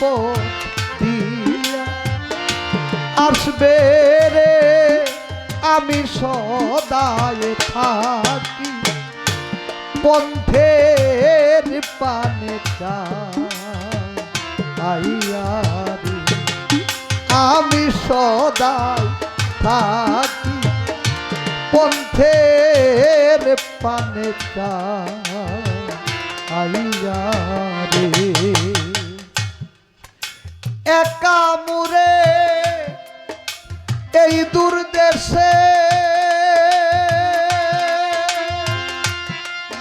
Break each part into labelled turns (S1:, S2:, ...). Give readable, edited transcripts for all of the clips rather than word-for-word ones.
S1: পথ দিয়া আসবে রে আমি সদায় থাকি পন্থের পানে চাইয়া রে আমি সদায় থাকি পন্থের পানে চাইয়া রে একা মুরে এই দূর দেশে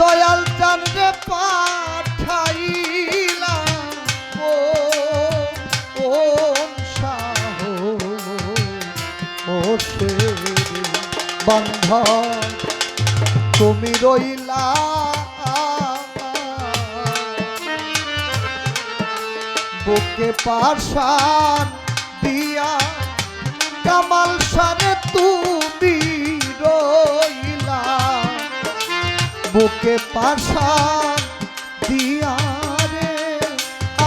S1: দয়াল চাঁদে পাঠাইলাম কোন সাহসে বান্ধব তুমি রইলা বুকে পাশান দিয়া কামাল সারে তুমি রইলা বুকে পাশান দিয়া রে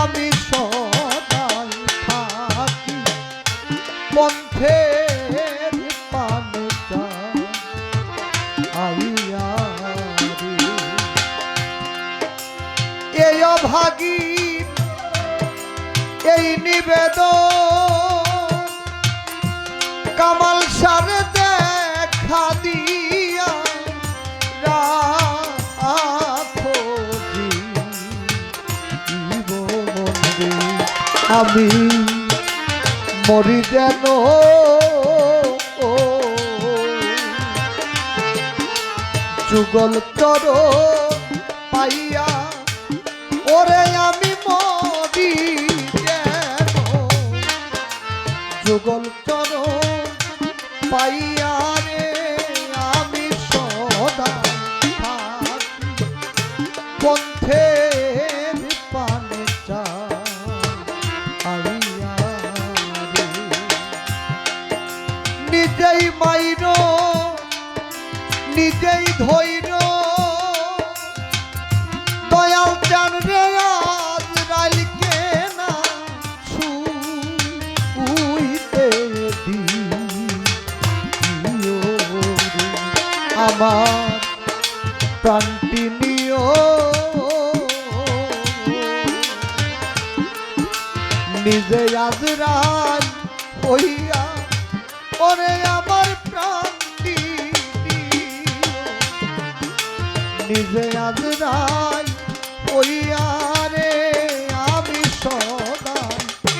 S1: আমি সদাই থাকি পন্থের পানে চাইয়া রে এই অভাগী এই নিবেদন কামাল সারে দেখা দিয়া রাখো জীবনে আমি মরি যেন যুগল চরণ পাইয়া ওরে আমি মরি যুগল চরণ পাইয়া রে আমি সদা থাকি পন্থের পানে চাইয়া রে নিজেই মাইর নিজেই ধৈর দয়াল চান রে আজরাইলকে না আমার প্রাণটি নিও নিজে আজরাইল হইয়া ওরে আমার প্রাণটি নিও নিজে আজরাইল হইয়া রে আমি সদা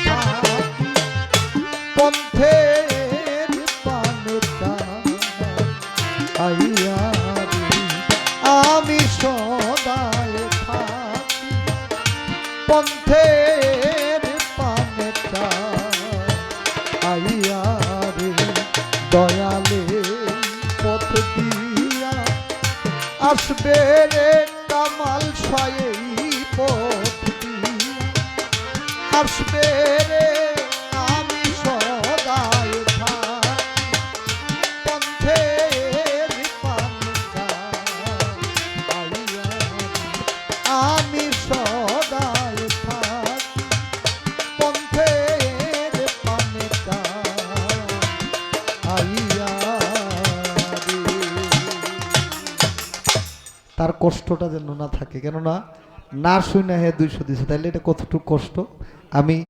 S1: থাকি পন্থের পানে চাইয়া রে আমি সদায় থাকি পন্থের পানে চাইয়া রে দয়ালে পথ দিয়া আসবে রে কামাল সায়ে পথ দিয়া আসবে রে আমি সদায় থাকি পন্থের পানে চাইয়া আমি সদায় থাকি পন্থের পানে চাইয়া রে তার কষ্টটা যেন না থাকে কেননা না শুনে হে 200 দিছে তাইলে এটা কতটুকু কষ্ট আমি